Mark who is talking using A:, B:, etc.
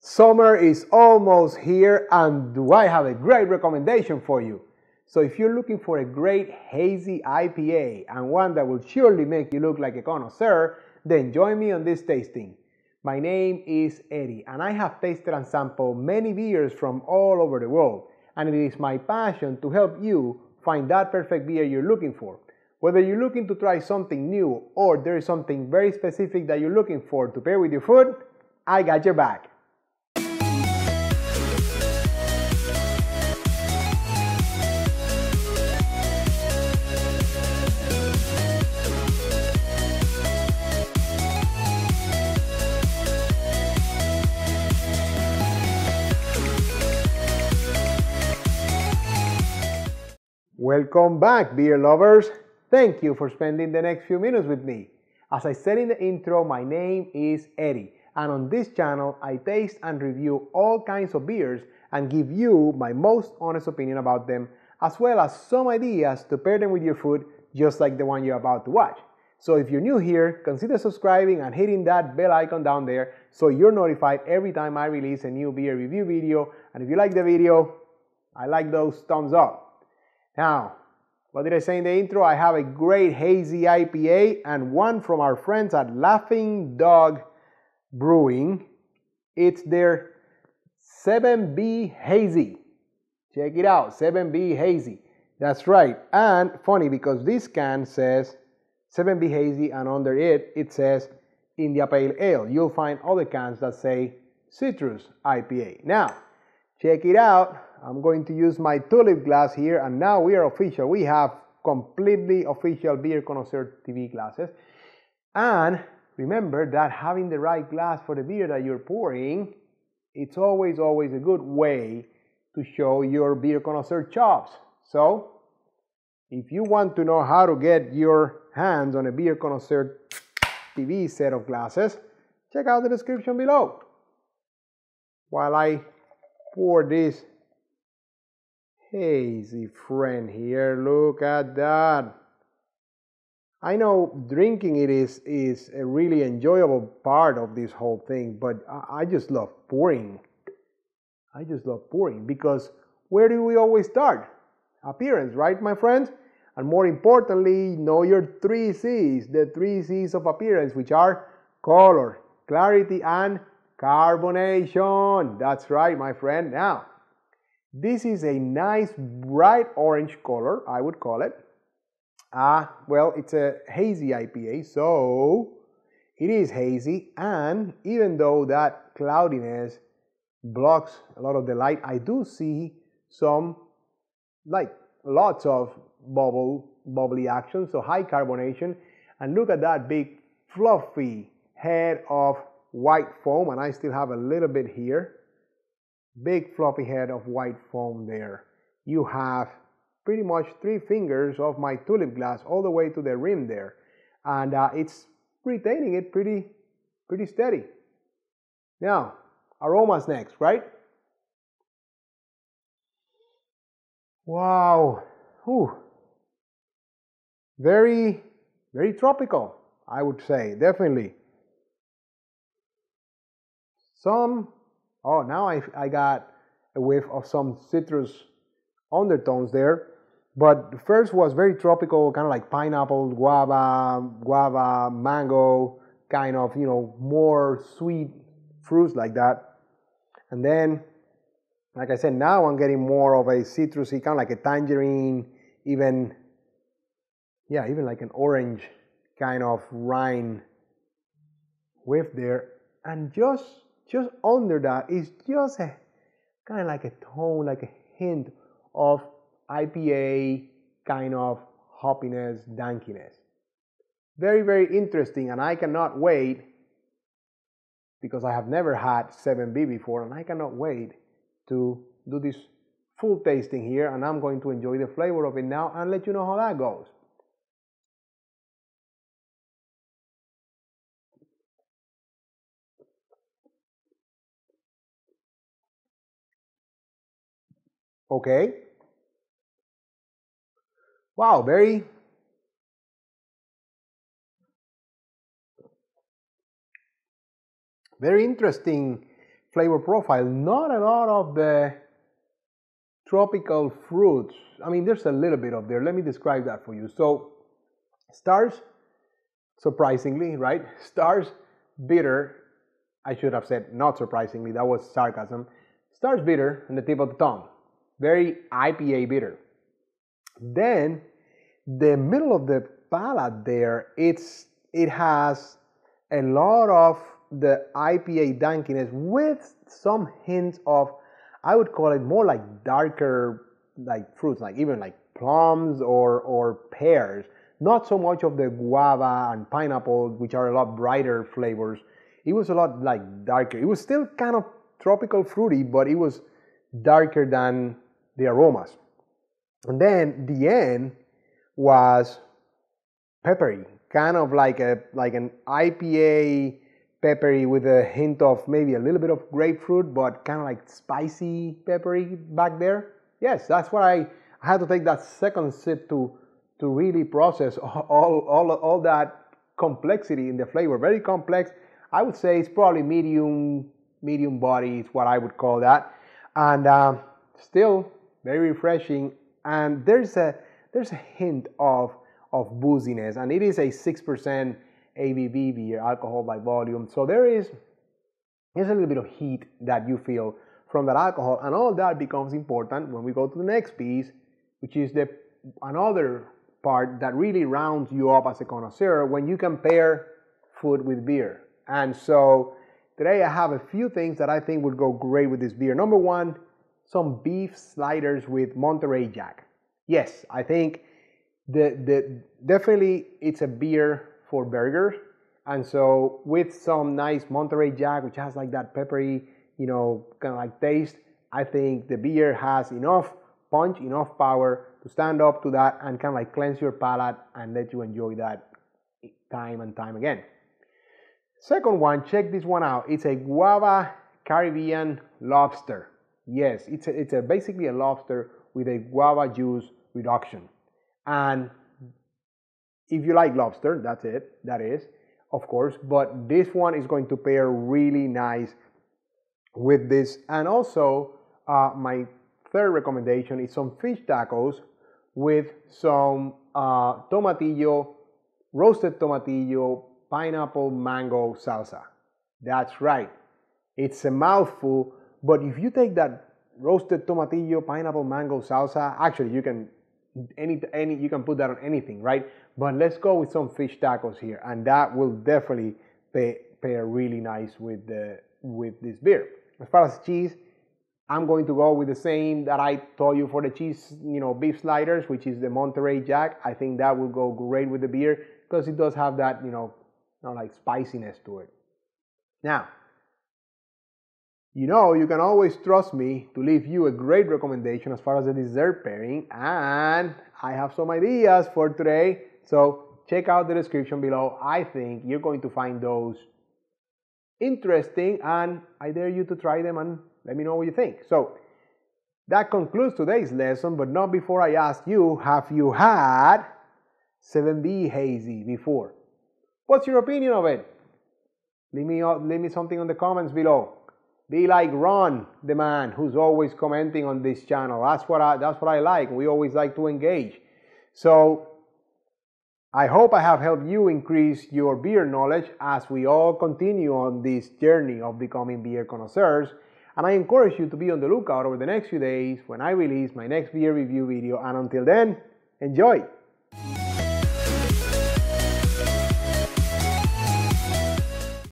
A: Summer is almost here, and do I have a great recommendation for you. So if you're looking for a great hazy IPA and one that will surely make you look like a connoisseur, then join me on this tasting. My name is Eddie, and I have tasted and sampled many beers from all over the world, and it is my passion to help you find that perfect beer you're looking for. Whether you're looking to try something new or there is something very specific that you're looking for to pair with your food, I got your back. Welcome back, beer lovers. Thank you for spending the next few minutes with me. As I said in the intro, my name is Eddie, and on this channel I taste and review all kinds of beers and give you my most honest opinion about them, as well as some ideas to pair them with your food, just like the one you're about to watch. So if you're new here, consider subscribing and hitting that bell icon down there so you're notified every time I release a new beer review video. And if you like the video, I like those thumbs up. Now, what did I say in the intro? I have a great hazy IPA and one from our friends at Laughing Dog Brewing. It's their 7B Hazy. Check it out, 7B Hazy. That's right. And funny because this can says 7B Hazy and under it, it says India Pale Ale. You'll find other cans that say Citrus IPA. Now, check it out. I'm going to use my tulip glass here, and now we are official. We have completely official Beer Connoisseur TV glasses. And remember that having the right glass for the beer that you're pouring, it's always a good way to show your Beer Connoisseur chops. So, if you want to know how to get your hands on a Beer Connoisseur TV set of glasses, check out the description below. While I pour this hazy friend here, look at that. I know drinking it is a really enjoyable part of this whole thing, but I just love pouring. I just love pouring because where do we always start? Appearance, right, my friends? And more importantly, know your 3 C's, the 3 C's of appearance, which are color, clarity, and carbonation. That's right, my friend. Now, this is a nice bright orange color, I would call it. Well, it's a hazy IPA, so it is hazy, and even though that cloudiness blocks a lot of the light, I do see some, like lots of bubbly action, so high carbonation. And look at that big fluffy head of white foam, and I still have a little bit here. Big fluffy head of white foam there. You have pretty much 3 fingers of my tulip glass all the way to the rim there, and it's retaining it pretty steady. Now, aromas next, right? Wow, whew. Very tropical, I would say, definitely. Oh, now I got a whiff of some citrus undertones there. But the first was very tropical, kind of like pineapple, guava, mango, kind of, you know, more sweet fruits like that. And then, like I said, now I'm getting more of a citrusy, kind of like a tangerine, even like an orange kind of rind whiff there. And just under that is just a kind of like a tone, like a hint of IPA kind of hoppiness, dankiness. Very interesting, and I cannot wait because I have never had 7B before, and I cannot wait to do this full tasting here, and I'm going to enjoy the flavor of it now and let you know how that goes. Okay. Wow, very interesting flavor profile, not a lot of the tropical fruits. I mean, there's a little bit of there. Let me describe that for you. So, starts, surprisingly, right? Starts bitter. I should have said not surprisingly, that was sarcasm. Starts bitter on the tip of the tongue. Very IPA bitter. Then, the middle of the palate there, it has a lot of the IPA dankiness with some hints of, I would call it more like darker like fruits, like even like plums or pears. Not so much of the guava and pineapple, which are a lot brighter flavors. It was a lot like darker. It was still kind of tropical fruity, but it was darker than the aromas. And then the end was peppery, kind of like an IPA peppery with a hint of maybe a little bit of grapefruit, but kind of like spicy peppery back there. Yes, that's what I had to take that second sip to really process all that complexity in the flavor. Very complex. I would say it's probably medium body is what I would call that, and still very refreshing. And there's a hint of booziness, and it is a 6% ABV beer, alcohol by volume. So there's a little bit of heat that you feel from that alcohol, and all that becomes important when we go to the next piece, which is another part that really rounds you up as a connoisseur when you compare food with beer. And so today I have a few things that I think would go great with this beer. Number one, some beef sliders with Monterey Jack. Yes, I think definitely it's a beer for burgers, and so with some nice Monterey Jack, which has like that peppery, kind of like taste, I think the beer has enough punch, enough power to stand up to that and kind of like cleanse your palate and let you enjoy that time and time again. Second one, check this one out. It's a guava Caribbean lobster. Yes, it's basically a lobster with a guava juice reduction. And if you like lobster, that is, of course, but this one is going to pair really nice with this. And also, my third recommendation is some fish tacos with some tomatillo, roasted tomatillo, pineapple mango salsa. That's right. It's a mouthful, but if you take that roasted tomatillo, pineapple mango salsa, actually you can you can put that on anything, right? But let's go with some fish tacos here, and that will definitely pair really nice with this beer. As far as cheese, I'm going to go with the same that I told you for the cheese, beef sliders, which is the Monterey Jack. I think that will go great with the beer because it does have that, like spiciness to it. Now, you can always trust me to leave you a great recommendation as far as the dessert pairing, and I have some ideas for today, so check out the description below. I think you're going to find those interesting, and I dare you to try them and let me know what you think. So that concludes today's lesson, but not before I ask you, have you had 7B Hazy before? What's your opinion of it? Leave me something on the comments below. Be like Ron, the man who's always commenting on this channel. That's what I like. We always like to engage. So I hope I have helped you increase your beer knowledge as we all continue on this journey of becoming beer connoisseurs. And I encourage you to be on the lookout over the next few days when I release my next beer review video. And until then, enjoy!